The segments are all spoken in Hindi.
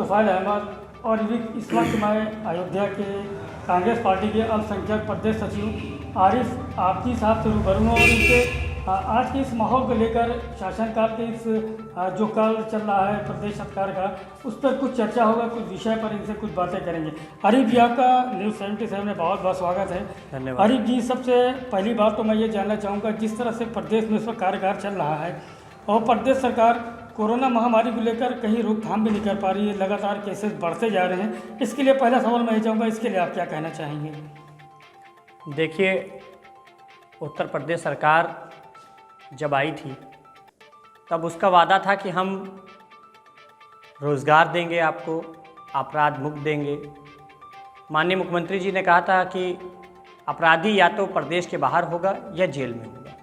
तुफैल अहमद और इस वक्त मैं अयोध्या के कांग्रेस पार्टी के अल्पसंख्यक प्रदेश सचिव आरिफ आफती साहब से रूबरू हूँ और इनसे आज के इस माहौल को लेकर शासनकाल के इस जो काल चल रहा है प्रदेश सरकार का, उस पर कुछ चर्चा होगा, कुछ विषय पर इनसे कुछ बातें करेंगे। आरिफ जी, आपका न्यूज़ 77 में बहुत बहुत स्वागत है। धन्यवाद। आरिफ जी, सबसे पहली बात तो मैं ये जानना चाहूँगा, जिस तरह से प्रदेश में इस वक्त कार्यकाल चल रहा है और प्रदेश सरकार कोरोना महामारी को लेकर कहीं रोकथाम भी नहीं कर पा रही है, लगातार केसेस बढ़ते जा रहे हैं, इसके लिए पहला सवाल मैं ये चाहूँगा, इसके लिए आप क्या कहना चाहेंगे? देखिए, उत्तर प्रदेश सरकार जब आई थी तब उसका वादा था कि हम रोज़गार देंगे, आपको अपराध मुक्त देंगे। माननीय मुख्यमंत्री जी ने कहा था कि अपराधी या तो प्रदेश के बाहर होगा या जेल में होगा।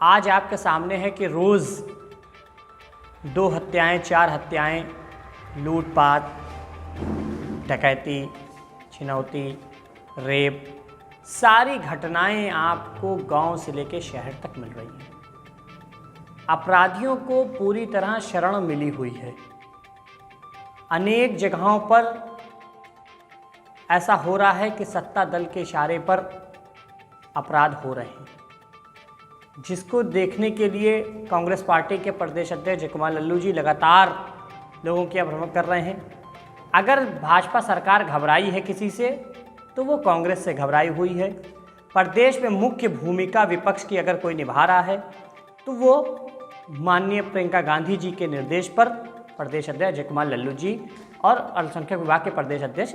आज आपके सामने है कि रोज़ 2 हत्याएं, 4 हत्याएं, लूटपाट, डकैती, छिनौती, रेप, सारी घटनाएं आपको गांव से लेकर शहर तक मिल रही हैं। अपराधियों को पूरी तरह शरण मिली हुई है। अनेक जगहों पर ऐसा हो रहा है कि सत्ता दल के इशारे पर अपराध हो रहे हैं, जिसको देखने के लिए कांग्रेस पार्टी के प्रदेश अध्यक्ष जयकुमार लल्लू जी लगातार लोगों की भ्रमण कर रहे हैं। अगर भाजपा सरकार घबराई है किसी से तो वो कांग्रेस से घबराई हुई है। प्रदेश में मुख्य भूमिका विपक्ष की अगर कोई निभा रहा है तो वो माननीय प्रियंका गांधी जी के निर्देश पर प्रदेश अध्यक्ष जयकुमार लल्लू जी और अल्पसंख्यक विभाग के प्रदेश अध्यक्ष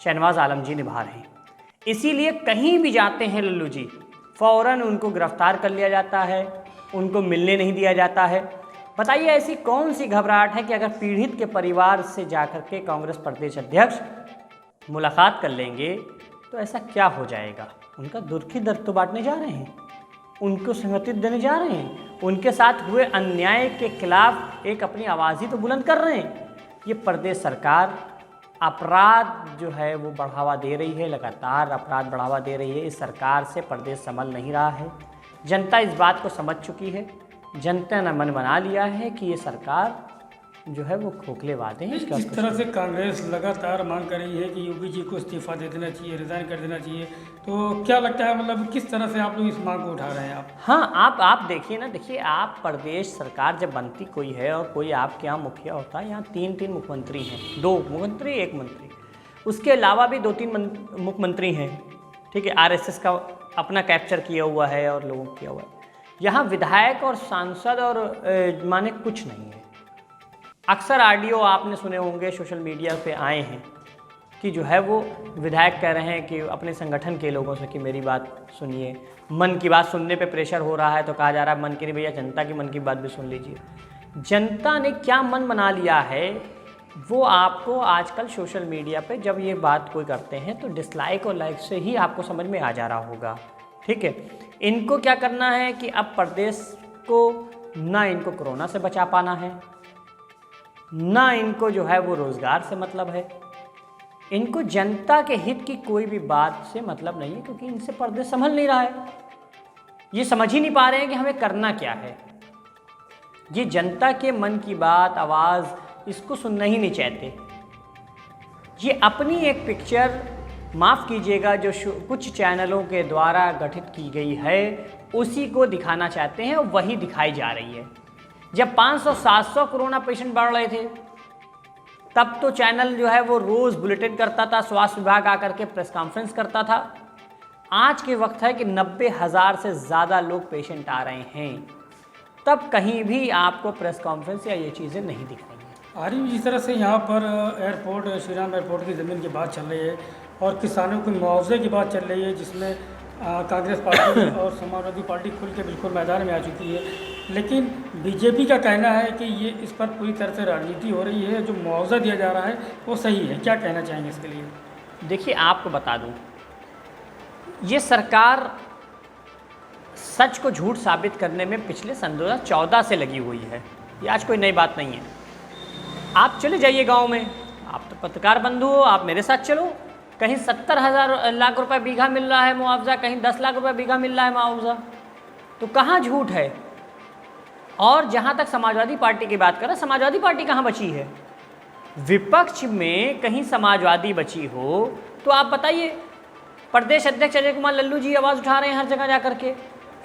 शहनवाज आलम जी निभा रहे हैं। इसीलिए कहीं भी जाते हैं लल्लू जी, फ़ौरन उनको गिरफ्तार कर लिया जाता है, उनको मिलने नहीं दिया जाता है। बताइए, ऐसी कौन सी घबराहट है कि अगर पीड़ित के परिवार से जाकर के कांग्रेस प्रदेश अध्यक्ष मुलाकात कर लेंगे तो ऐसा क्या हो जाएगा? उनका दुख की दर्द तो बांटने जा रहे हैं, उनको सहमति देने जा रहे हैं, उनके साथ हुए अन्याय के खिलाफ एक अपनी आवाज़ ही तो बुलंद कर रहे हैं। ये प्रदेश सरकार अपराध जो है वो बढ़ावा दे रही है, लगातार अपराध बढ़ावा दे रही है। इस सरकार से प्रदेश संभल नहीं रहा है। जनता इस बात को समझ चुकी है। जनता ने मन बना लिया है कि ये सरकार जो है वो खोखले वादे हैं। जिस तरह से कांग्रेस लगातार मांग कर रही है कि योगी जी को इस्तीफा दे देना चाहिए, रिजाइन कर देना चाहिए, तो क्या लगता है, मतलब किस तरह से आप लोग इस मांग को उठा रहे हैं? आप आप देखिए ना, देखिए, आप प्रदेश सरकार जब बनती कोई है और कोई आपके यहाँ मुखिया होता है, यहाँ 3 मुख्यमंत्री हैं, 2 मुख्यमंत्री 1 मंत्री, उसके अलावा भी 2-3 मुख्यमंत्री हैं, ठीक है। RSS का अपना कैप्चर किया हुआ है और लोगों किया हुआ है। यहाँ विधायक और सांसद और माने कुछ नहीं है। अक्सर ऑडियो आपने सुने होंगे, सोशल मीडिया पे आए हैं कि जो है वो विधायक कह रहे हैं कि अपने संगठन के लोगों से कि मेरी बात सुनिए। मन की बात सुनने पे प्रेशर हो रहा है तो कहा जा रहा है मन की नहीं भैया, जनता की मन की बात भी सुन लीजिए। जनता ने क्या मन बना लिया है वो आपको आजकल सोशल मीडिया पे जब ये बात कोई करते हैं तो डिसलाइक और लाइक से ही आपको समझ में आ जा रहा होगा, ठीक है। इनको क्या करना है कि अब प्रदेश को ना इनको कोरोना से बचा पाना है, ना इनको जो है वो रोज़गार से मतलब है, इनको जनता के हित की कोई भी बात से मतलब नहीं है, क्योंकि इनसे प्रदेश संभल नहीं रहा है। ये समझ ही नहीं पा रहे हैं कि हमें करना क्या है। ये जनता के मन की बात, आवाज़, इसको सुनना ही नहीं चाहते। ये अपनी एक पिक्चर, माफ़ कीजिएगा, जो कुछ चैनलों के द्वारा गठित की गई है उसी को दिखाना चाहते हैं और वही दिखाई जा रही है। जब 500-700 कोरोना पेशेंट बढ़ रहे थे तब तो चैनल जो है वो रोज़ बुलेटिन करता था, स्वास्थ्य विभाग आकर के प्रेस कॉन्फ्रेंस करता था। आज के वक्त है कि 90,000 से ज़्यादा लोग पेशेंट आ रहे हैं, तब कहीं भी आपको प्रेस कॉन्फ्रेंस या ये चीज़ें नहीं दिख रही हैं। आरिफ, जिस तरह से यहाँ पर एयरपोर्ट, श्रीराम एयरपोर्ट की ज़मीन की बात चल रही है और किसानों के मुआवजे की बात चल रही है, जिसमें कांग्रेस पार्टी और समाजवादी पार्टी खुल के बिल्कुल मैदान में आ चुकी है, लेकिन बीजेपी का कहना है कि ये इस पर पूरी तरह से राजनीति हो रही है, जो मुआवजा दिया जा रहा है वो सही है। क्या कहना चाहेंगे इसके लिए? देखिए, आपको बता दूं, ये सरकार सच को झूठ साबित करने में पिछले सन 2014 से लगी हुई है। ये आज कोई नई बात नहीं है। आप चले जाइए गांव में, आप तो पत्रकार बंधु हो, आप मेरे साथ चलो, कहीं 70,000 लाख रुपए बीघा मिल रहा है मुआवजा, कहीं 10 लाख रुपए बीघा मिल रहा है मुआवजा, तो कहाँ झूठ है? और जहाँ तक समाजवादी पार्टी की बात करें, समाजवादी पार्टी कहाँ बची है? विपक्ष में कहीं समाजवादी बची हो तो आप बताइए। प्रदेश अध्यक्ष अजय कुमार लल्लू जी आवाज़ उठा रहे हैं हर जगह जा करके।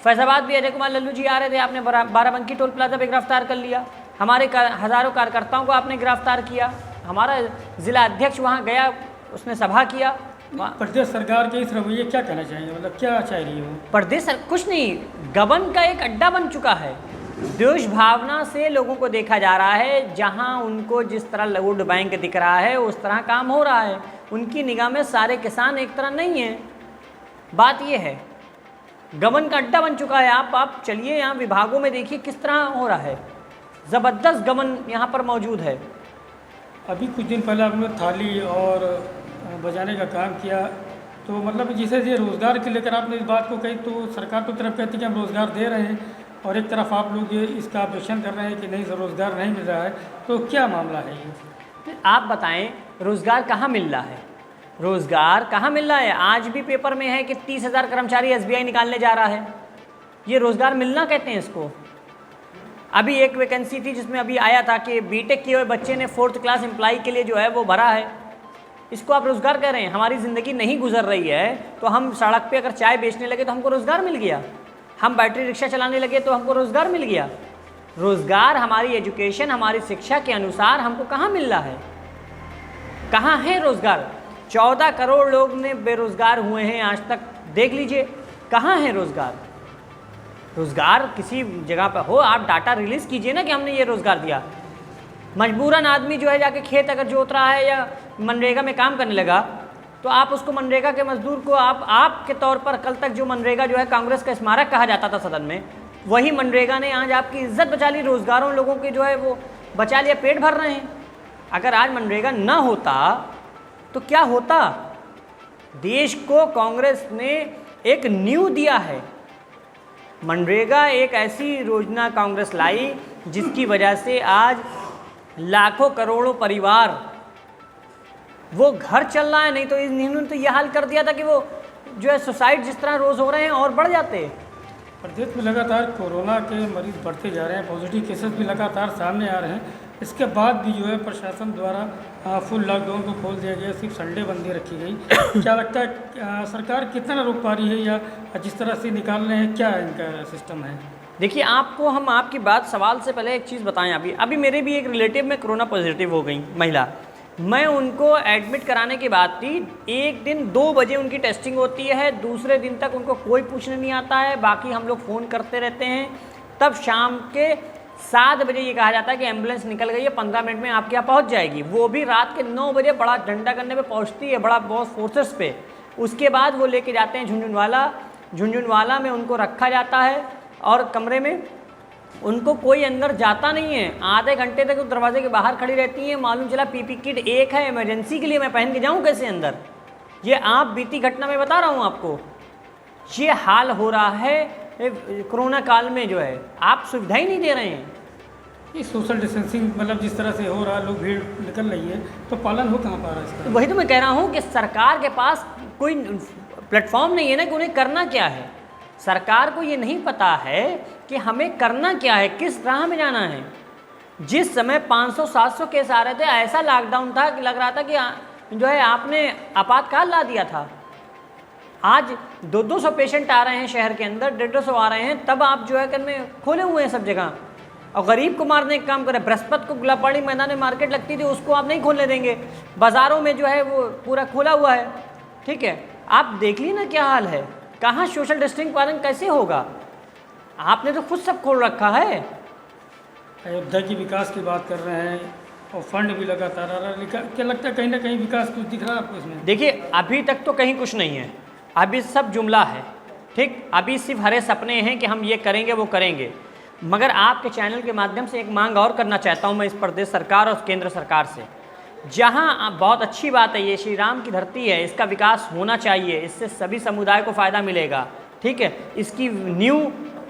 फैजाबाद भी अजय कुमार लल्लू जी आ रहे थे, आपने बाराबंकी टोल प्लाजा पे गिरफ्तार कर लिया। हमारे हज़ारों कार्यकर्ताओं को आपने गिरफ्तार किया। हमारा जिला अध्यक्ष वहाँ गया, उसने सभा किया। प्रदेश सरकार के इस रवैये क्या कहना चाहेंगे, मतलब क्या चाह रही है वो? प्रदेश कुछ नहीं, गबन का एक अड्डा बन चुका है। द्वेष भावना से लोगों को देखा जा रहा है। जहां उनको जिस तरह वोट बैंक दिख रहा है उस तरह काम हो रहा है। उनकी निगाह में सारे किसान एक तरह नहीं है। बात यह है, गबन का अड्डा बन चुका है। आप चलिए यहाँ विभागों में देखिए किस तरह हो रहा है। ज़बरदस्त गबन यहाँ पर मौजूद है। अभी कुछ दिन पहले आपने थाली और बजाने का काम किया, तो मतलब जिसे ये रोज़गार के लेकर आपने इस बात को कही, तो सरकार तो तरफ कहती है कि हम रोज़गार दे रहे हैं और एक तरफ आप लोग ये इसका ऑब्जेक्शन कर रहे हैं कि नहीं रोज़गार नहीं मिल रहा है, तो क्या मामला है ये? आप बताएं रोज़गार कहाँ मिल रहा है? रोज़गार कहाँ मिल रहा है? आज भी पेपर में है कि 30,000 कर्मचारी SBI निकालने जा रहा है। ये रोज़गार मिलना कहते हैं इसको। अभी एक वैकेंसी थी जिसमें अभी आया था कि बीटेक किए हुए बच्चे ने 4th क्लास एम्प्लॉय के लिए जो है वो भरा है। इसको आप रोज़गार कह रहे हैं? हमारी ज़िंदगी नहीं गुजर रही है तो हम सड़क पे अगर चाय बेचने लगे तो हमको रोज़गार मिल गया। हम बैटरी रिक्शा चलाने लगे तो हमको रोज़गार मिल गया। रोज़गार हमारी एजुकेशन, हमारी शिक्षा के अनुसार हमको कहाँ मिल रहा है? कहाँ है रोज़गार? 14 करोड़ लोग ने बेरोज़गार हुए हैं आज तक। देख लीजिए कहाँ है रोज़गार। रोज़गार किसी जगह पर हो, आप डाटा रिलीज़ कीजिए ना कि हमने ये रोज़गार दिया। मजबूरन आदमी जो है जाके खेत अगर जोत रहा है या मनरेगा में काम करने लगा तो आप उसको मनरेगा के मजदूर को आप के तौर पर, कल तक जो मनरेगा जो है कांग्रेस का स्मारक कहा जाता था सदन में, वही मनरेगा ने आज आपकी इज्जत बचा ली। रोज़गारों लोगों के जो है वो बचा लिया, पेट भर रहे हैं। अगर आज मनरेगा ना होता तो क्या होता? देश को कांग्रेस ने एक नींव दिया है। मनरेगा एक ऐसी योजना कांग्रेस लाई जिसकी वजह से आज लाखों करोड़ों परिवार वो घर चल रहा है। नहीं तो इन्होंने तो यह हाल कर दिया था कि वो जो है सुसाइड जिस तरह रोज़ हो रहे हैं और बढ़ जाते। प्रदेश में लगातार कोरोना के मरीज बढ़ते जा रहे हैं, पॉजिटिव केसेस भी लगातार सामने आ रहे हैं। इसके बाद भी जो है प्रशासन द्वारा फुल लॉकडाउन को खोल दिया गया, सिर्फ संडे बंदी रखी गई। क्या लगता है सरकार कितना रोक पा रही है या जिस तरह से निकाल रहे हैं, क्या इनका सिस्टम है? देखिए हम आपकी बात सवाल से पहले एक चीज़ बताएं। अभी मेरे भी एक रिलेटिव में कोरोना पॉजिटिव हो गई महिला। मैं उनको एडमिट कराने की बात थी। एक दिन 2 बजे उनकी टेस्टिंग होती है, दूसरे दिन तक उनको कोई पूछने नहीं आता है। बाकी हम लोग फ़ोन करते रहते हैं। तब शाम के 7 बजे ये कहा जाता है कि एम्बुलेंस निकल गई है, 15 मिनट में आपके यहाँ पहुँच जाएगी। वो भी रात के 9 बजे बड़ा डंडा करने पे पहुँचती है, बड़ा बहुत फोर्सेस पे। उसके बाद वो लेके जाते हैं झुंझुनवाला में उनको रखा जाता है और कमरे में उनको कोई अंदर जाता नहीं है। आधे घंटे तक दरवाजे के बाहर खड़ी रहती हैं। मालूम चला पीपी किट एक है इमरजेंसी के लिए, मैं पहन के जाऊँ कैसे अंदर? ये आप बीती घटना में बता रहा हूँ आपको। ये हाल हो रहा है कोरोना काल में। जो है आप सुविधा ही नहीं दे रहे हैं। ये सोशल डिस्टेंसिंग मतलब जिस तरह से हो रहा है, लोग भीड़ निकल रही है, तो पालन हो कहाँ पा रहा है इसका? वही तो मैं कह रहा हूँ कि सरकार के पास कोई प्लेटफॉर्म नहीं है ना कि उन्हें करना क्या है। सरकार को ये नहीं पता है कि हमें करना क्या है, किस राह में जाना है। जिस समय 500-700 केस आ रहे थे, ऐसा लॉकडाउन था कि लग रहा था कि जो है आपने आपातकाल ला दिया था। आज 200 पेशेंट आ रहे हैं शहर के अंदर, 150 आ रहे हैं, तब आप जो है करने खोले हुए हैं सब जगह। और गरीब को मारने का काम करें। बृहस्पति को गुलाबबाड़ी मैदान में मार्केट लगती थी, उसको आप नहीं खोलने देंगे। बाज़ारों में जो है वो पूरा खोला हुआ है। ठीक है, आप देख ली ना क्या हाल है। कहाँ सोशल डिस्टेंसिंग पालन कैसे होगा? आपने तो खुद सब खोल रखा है। अयोध्या की विकास की बात कर रहे हैं और फंड भी लगातार आ रहा है। क्या लगता है कहीं ना कहीं विकास कुछ दिख रहा है आपको इसमें? देखिए अभी तक तो कहीं कुछ नहीं है, अभी सब जुमला है। ठीक, अभी सिर्फ हरे सपने हैं कि हम ये करेंगे वो करेंगे। मगर आपके चैनल के माध्यम से एक मांग और करना चाहता हूँ मैं इस प्रदेश सरकार और केंद्र सरकार से। जहाँ बहुत अच्छी बात है, ये श्री राम की धरती है, इसका विकास होना चाहिए, इससे सभी समुदाय को फ़ायदा मिलेगा। ठीक है, इसकी न्यू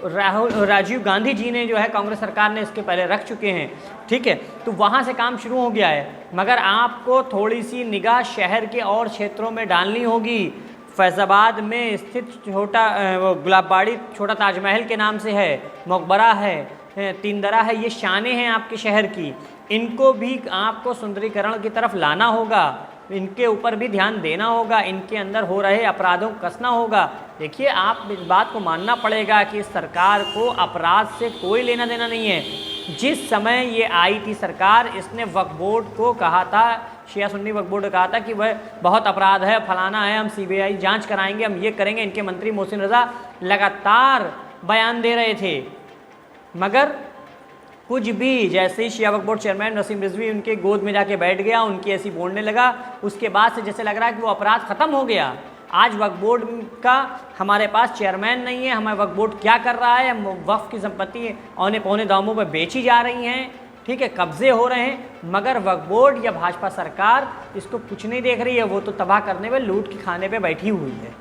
राजीव गांधी जी ने जो है कांग्रेस सरकार ने इसके पहले रख चुके हैं। ठीक है, तो वहाँ से काम शुरू हो गया है। मगर आपको थोड़ी सी निगाह शहर के और क्षेत्रों में डालनी होगी। फैज़ाबाद में स्थित छोटा गुलाबबाड़ी छोटा ताजमहल के नाम से है, मकबरा है, तीनदरा है, ये शानें हैं आपके शहर की, इनको भी आपको सुंदरीकरण की तरफ लाना होगा, इनके ऊपर भी ध्यान देना होगा, इनके अंदर हो रहे अपराधों को कसना होगा। देखिए, आप इस बात को मानना पड़ेगा कि इस सरकार को अपराध से कोई लेना देना नहीं है। जिस समय ये आई थी सरकार, इसने वक्फ बोर्ड को कहा था, शिया सुन्नी वक्फ बोर्ड ने कहा था कि वह बहुत अपराध है, फलाना है, हम सीबीआई जांच कराएंगे, हम ये करेंगे। इनके मंत्री मोहसिन रज़ा लगातार बयान दे रहे थे, मगर कुछ भी, जैसे ही शिया वक्फ बोर्ड चेयरमैन नसीम रिजवी उनके गोद में जाके बैठ गया, उनकी ऐसी बोलने लगा, उसके बाद से जैसे लग रहा है कि वो अपराध ख़त्म हो गया। आज वक्फ बोर्ड का हमारे पास चेयरमैन नहीं है, हमारे वक्फ बोर्ड क्या कर रहा है, वक्फ की संपत्ति औने पौने दामों पर बेची जा रही हैं, ठीक है, कब्जे हो रहे हैं, मगर वक्फ बोर्ड या भाजपा सरकार इसको कुछ नहीं देख रही है, वो तो तबाह करने में, लूट के खाने पे बैठी हुई है।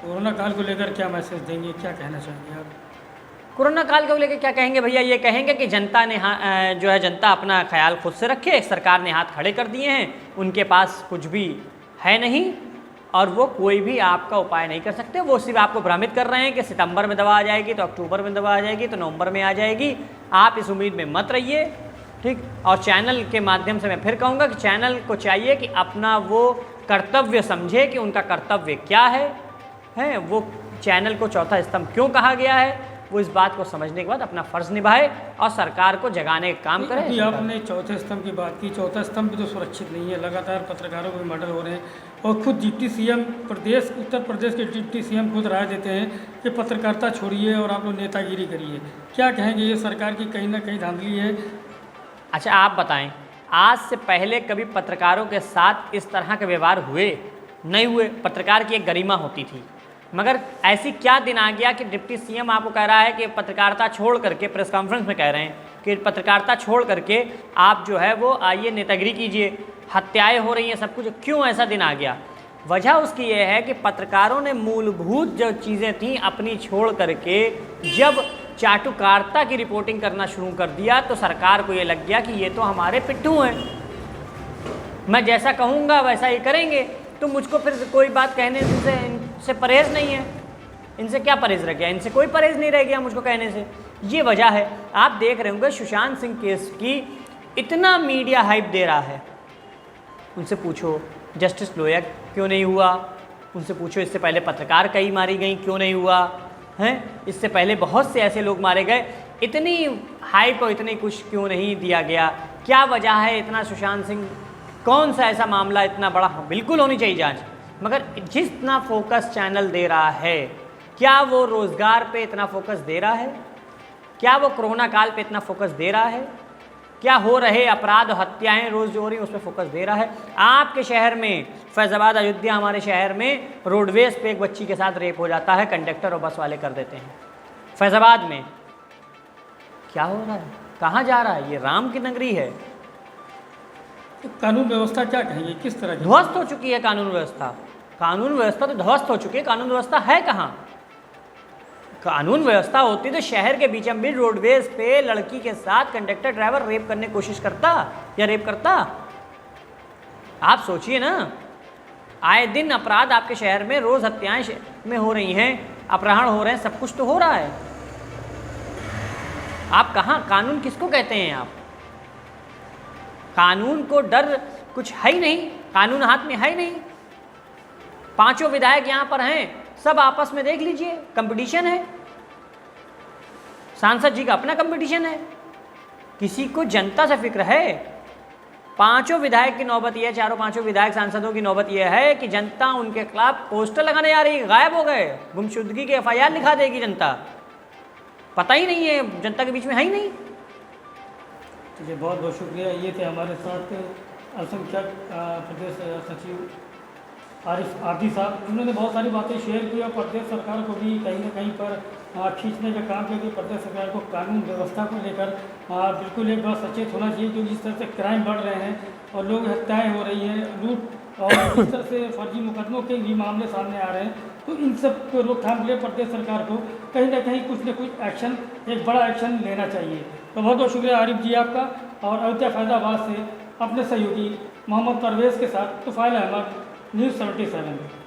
कोरोना काल को लेकर क्या मैसेज देंगे, क्या कहना चाहेंगे आप? कोरोना काल को लेकर क्या कहेंगे भैया, ये कहेंगे कि जनता ने जो है जनता अपना ख्याल खुद से रखे, सरकार ने हाथ खड़े कर दिए हैं, उनके पास कुछ भी है नहीं और वो कोई भी आपका उपाय नहीं कर सकते। वो सिर्फ आपको भ्रमित कर रहे हैं कि सितंबर में दवा आ जाएगी, तो अक्टूबर में दवा आ जाएगी, तो नवंबर में आ जाएगी। आप इस उम्मीद में मत रहिए, ठीक। और चैनल के माध्यम से मैं फिर कहूँगा कि चैनल को चाहिए कि अपना वो कर्तव्य समझे कि उनका कर्तव्य क्या है, वो चैनल को चौथा स्तंभ क्यों कहा गया है, वो इस बात को समझने के बाद अपना फ़र्ज़ निभाए और सरकार को जगाने का काम करे। अभी आपने चौथे स्तंभ की बात की, चौथा स्तंभ भी तो सुरक्षित नहीं है, लगातार पत्रकारों को भी मर्डर हो रहे हैं और खुद डिप्टी सीएम प्रदेश, उत्तर प्रदेश के डिप्टी सीएम खुद राय देते हैं कि पत्रकारिता छोड़िए और आप लोग नेतागिरी करिए। क्या कहेंगे, ये सरकार की कहीं ना कहीं धांधली है? अच्छा, आप बताएं, आज से पहले कभी पत्रकारों के साथ इस तरह के व्यवहार हुए? नहीं हुए। पत्रकार की एक गरिमा होती थी, मगर ऐसी क्या दिन आ गया कि डिप्टी सीएम आपको कह रहा है कि पत्रकारिता छोड़ करके, प्रेस कॉन्फ्रेंस में कह रहे हैं कि पत्रकारिता छोड़ करके आप जो है वो आइए नेतागिरी कीजिए, हत्याएं हो रही हैं, सब कुछ। क्यों ऐसा दिन आ गया? वजह उसकी ये है कि पत्रकारों ने मूलभूत जो चीज़ें थीं अपनी छोड़ करके जब चाटुकारिता की रिपोर्टिंग करना शुरू कर दिया, तो सरकार को ये लग गया कि ये तो हमारे पिट्ठू हैं, मैं जैसा कहूँगा वैसा ही करेंगे, तो मुझको फिर कोई बात कहने से इनसे परहेज़ नहीं है। इनसे क्या परहेज़ रह गया? इनसे कोई परहेज़ नहीं रह गया मुझको कहने से। ये वजह है। आप देख रहे होंगे सुशांत सिंह केस की इतना मीडिया हाइप दे रहा है। उनसे पूछो जस्टिस लोया क्यों नहीं हुआ, उनसे पूछो इससे पहले पत्रकार कई मारी गई क्यों नहीं हुआ हैं, इससे पहले बहुत से ऐसे लोग मारे गए, इतनी हाइप और इतनी कुछ क्यों नहीं दिया गया? क्या वजह है इतना? सुशांत सिंह कौन सा ऐसा मामला इतना बड़ा? बिल्कुल होनी चाहिए जांच, मगर जितना फोकस चैनल दे रहा है, क्या वो रोज़गार पे इतना फोकस दे रहा है? क्या वो कोरोना काल पे इतना फोकस दे रहा है? क्या हो रहे अपराध हत्याएं रोज़ जो हो रही उस पर फोकस दे रहा है? आपके शहर में, फैज़ाबाद अयोध्या हमारे शहर में, रोडवेज़ पे एक बच्ची के साथ रेप हो जाता है, कंडक्टर और बस वाले कर देते हैं। फैज़ाबाद में क्या हो रहा है? कहाँ जा रहा है? ये राम की नगरी है। तो कानून व्यवस्था क्या कहेंगे, किस तरह की? ध्वस्त हो चुकी है कानून व्यवस्था। कानून व्यवस्था तो ध्वस्त हो चुकी है। कानून व्यवस्था है कहाँ? कानून व्यवस्था होती तो शहर के बीचम बीच रोडवेज पे लड़की के साथ कंडक्टर ड्राइवर रेप करने की कोशिश करता या रेप करता? आप सोचिए ना, आए दिन अपराध आपके शहर में, रोज हत्याएं में हो रही हैं, अपहरण हो रहे हैं, सब कुछ तो हो रहा है। आप कहाँ? कानून किसको कहते हैं आप? कानून को डर कुछ है ही नहीं, कानून हाथ में है ही नहीं। पांचों विधायक यहाँ पर हैं, सब आपस में देख लीजिए, कंपटीशन है। सांसद जी का अपना कंपटीशन है, किसी को जनता से फिक्र है? पांचों विधायक की नौबत यह है, चारों पांचों विधायक सांसदों की नौबत यह है कि जनता उनके खिलाफ पोस्टर लगाने जा रही है, गायब हो गए, गुमशुदगी के FIR लिखा देगी जनता, पता ही नहीं है, जनता के बीच में है ही नहीं। जी बहुत बहुत शुक्रिया। ये थे हमारे साथ अल्पसंख्यक प्रदेश सचिव आरिफ आदी साहब। उन्होंने बहुत सारी बातें शेयर की और प्रदेश सरकार को भी कहीं ना कहीं पर खींचने का काम किया कि प्रदेश सरकार को कानून व्यवस्था को लेकर बिल्कुल एक बार सचेत होना चाहिए, क्योंकि जिस तरह से क्राइम बढ़ रहे हैं और लोग हत्याएँ हो रही हैं, लूट और इस तरह से फर्जी मुकदमों के भी मामले सामने आ रहे हैं, तो इन सब को रोकथाम के लिए प्रदेश सरकार को कहीं ना कहीं कुछ न कुछ एक्शन, एक बड़ा एक्शन लेना चाहिए। तो बहुत बहुत शुक्रिया आरिफ जी आपका। और अयोध्या फैज़ाबाद से अपने सहयोगी मोहम्मद परवेज़ के साथ तुफ़ाइल अहमद, न्यूज़ 77।